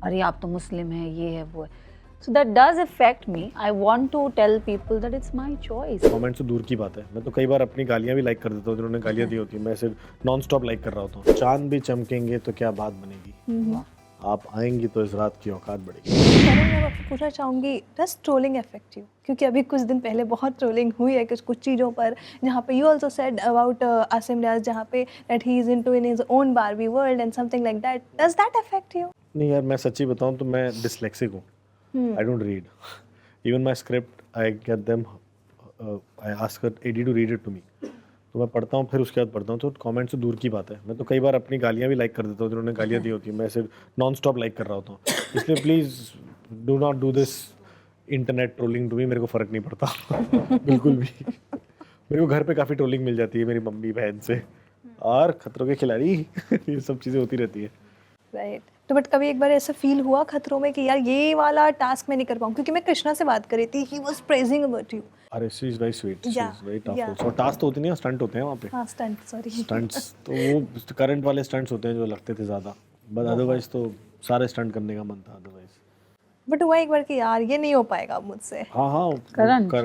अरे आप तो मुस्लिम हैं, ये है वो है. So that does affect me. I want to tell people that it's my choice. Comment से दूर की बात है. मैं तो कई बार अपनी गालियाँ भी लाइक कर देता हूँ जिन्होंने गालियाँ दी होती हैं. मैं सिर्फ नॉन स्टॉप लाइक कर रहा होता हूँ. चांद भी चमकेंगे तो क्या बात बनेगी. आप आएंगी तो इस रात की औकात बढ़ेगी. मैं आपको पूछना चाहूँगी, डज ट्रोलिंग अफेक्ट यू? क्योंकि अभी कुछ दिन पहले बहुत ट्रोलिंग हुई है कुछ चीज़ों पर, जहाँ पे you also said about Asim Riaz, जहाँ पे that he is into in his own Barbie world and something like that. Does that affect you? नहीं यार, मैं सच्ची बताऊँ तो मैं डिसलेक्सिक हूँ. I don't read. Even my script I get them, I ask एडी to read it to me. तो मैं पढ़ता हूँ, फिर उसके बाद पढ़ता हूँ. तो कमेंट से दूर की बात है. मैं तो कई बार अपनी गालियाँ भी लाइक कर देता हूँ जिन्होंने गालियाँ दी होती हैं. मैं सिर्फ नॉन स्टॉप लाइक कर रहा होता हूँ. इसलिए please do not do this internet trolling to me. मेरे को फ़र्क नहीं पड़ता बिल्कुल भी. मेरे को घर पे काफ़ी ट्रोलिंग मिल जाती है मेरी मम्मी बहन से, और खतरों के खिलाड़ी ये सब चीज़ें होती रहती है. राइट. तो बट कभी एक बार ऐसा फील हुआ खतरों में कि यार ये वाला टास्क मैं नहीं कर पाऊँ? क्योंकि मैं कृष्णा से बात करी थी, he was praising about you. अरे she is very sweet, she Yeah, is very tough yeah. Also. Task तो होती नहीं है, स्टंट होते हैं वहाँ पे. हाँ, स्टंट, सॉरी. स्टंट्स तो वो करंट वाले स्टंट्स होते हैं जो लगते थे ज़्यादा, बट अदरवाइज तो सारे स्टंट करने का मन था अदरवाइज. बट हुआ एक बार कि यार ये नहीं हो पाएगा अब मुझसे. हाँ,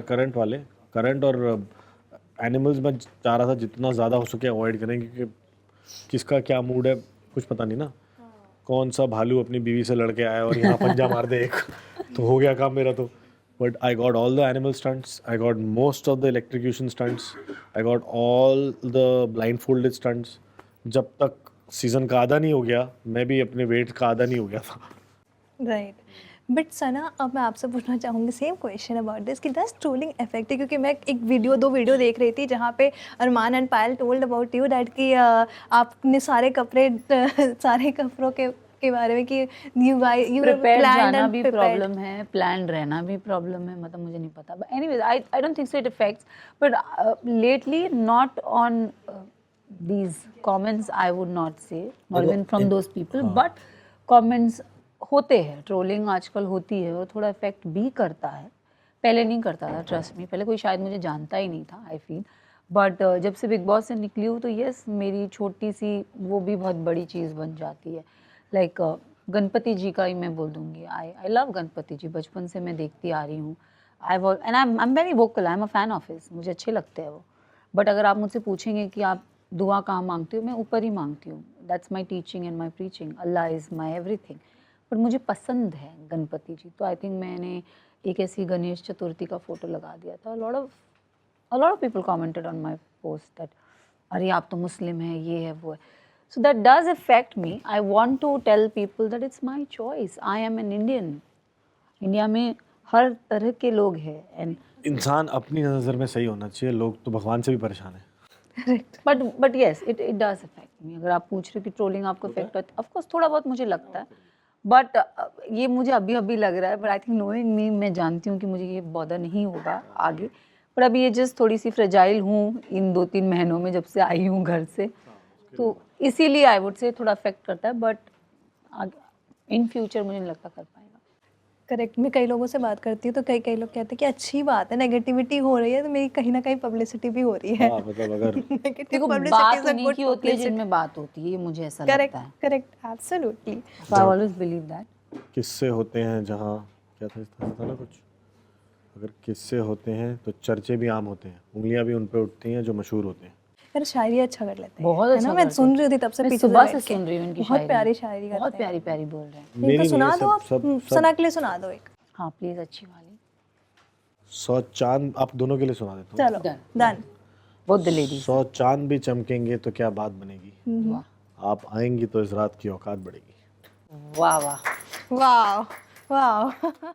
करंट वाले, करंट और एनिमल्स में चाह रहा था जितना ज़्यादा हो सके अवॉइड करें, क्योंकि किसका क्या मूड है कुछ पता नहीं ना. कौन सा भालू अपनी बीवी से लड़के आया और यहाँ पंजा मार दे एक, तो हो गया काम मेरा तो. But I got all the animal stunts, I got most of the electrocution stunts, I got all the blind folded stunts. जब तक सीज़न का आधा नहीं हो गया, मैं भी अपने वेट का आधा नहीं हो गया था. राइट. बट सना, अब मैं आपसे पूछना चाहूँगी सेम क्वेश्चन अबाउट दिस कि डज ट्रोलिंग अफेक्ट? क्योंकि मैं एक दो वीडियो देख रही थी जहाँ पे Armaan and Payal told about you that कि आपने सारे कपड़ों के बारे में कि यू प्रिपेयर्ड जाना भी प्रॉब्लम है, प्लान रहना भी प्रॉब्लम है. मतलब मुझे नहीं पता, but anyways I don't think so it affects. But lately not on these comments I would not say, not even from those people, but comments होते हैं, ट्रोलिंग आजकल होती है और थोड़ा इफेक्ट भी करता है. पहले नहीं करता था, ट्रस्ट मी. पहले कोई शायद मुझे जानता ही नहीं था, आई फील. बट जब से बिग बॉस से निकली हूँ तो यस, मेरी छोटी सी वो भी बहुत बड़ी चीज़ बन जाती है. लाइक गणपति जी का ही मैं बोल दूँगी. आई लव गणपति जी, बचपन से मैं देखती आ रही हूँ. And I am very vocal, I am a fan of his. मुझे अच्छे लगते हैं वो. बट अगर आप मुझसे पूछेंगे कि आप दुआ कहाँ मांगती हो, मैं ऊपर ही मांगती हूँ. That's my teaching and my preaching. Allah is my everything. But मुझे पसंद है गणपति जी, तो आई थिंक मैंने एक ऐसी गणेश चतुर्थी का फ़ोटो लगा दिया था. a lot of people commented on my post that अरे आप तो मुस्लिम हैं, ये है वो है. So that does affect me. I want to tell people that it's my choice. I am an Indian. India में हर तरह के लोग हैं. एंड इंसान अपनी नज़र में सही होना चाहिए, लोग तो भगवान से भी परेशान है. But yes, it does affect me. अगर आप पूछ रहे हो कि ट्रोलिंग आपको अफेक्ट होता है, ऑफ कोर्स थोड़ा बहुत मुझे लगता है. बट ये मुझे अभी लग रहा है. But I think knowing me, मैं जानती हूँ कि मुझे ये बॉदर नहीं होगा आगे. पर अभी ये जस्ट थोड़ी सी फ्रेजाइल हूँ इन 2-3 महीनों में, जब से आई हूँ घर से, तो इसीलिए आई वुड से थोड़ा अफेक्ट करता है. बट इन फ्यूचर मुझे नहीं लगता कर पाएगा. करेक्ट. मैं कई लोगों से बात करती हूँ तो कई लोग कहते हैं कि अच्छी बात है, नेगेटिविटी हो रही है तो मेरी कहीं ना कहीं पब्लिसिटी भी हो रही है. हाँ, मतलब अगर देखो, बात उन्हीं की होती है जिनमें बात होती है, ये मुझे ऐसा लगता है. Correct, absolutely. I always believe that. किस्से होते हैं जहाँ, क्या था ना कुछ, अगर किस्से होते हैं तो चर्चे भी आम होते हैं, उंगलियां भी उन पे उठती हैं जो मशहूर होते हैं. यार शायरी अच्छा कर लेते हैं, बहुत है अच्छा ना. मैं सुन रही थी तब से, मैं पीछे सुबह से से बैठ के. सुन रही हूँ इनकी बहुत प्यारी शायरी बहुत करते हैं. प्यारी बोल रहे हैं. इनको मेरी सुना नहीं, दो आप, सब सना के लिए सुना दो एक. हाँ प्लीज, अच्छी वाली. 100 चांद आप दोनों के लिए सुना देता हूँ. चलो डन. Both the ladies. 100 चांद भी चमकेंगे तो क्या बात बनेगी. वाह आप आएंगी तो इस रात की औकात बढ़ेगी. वाह वाह. वाह वाह.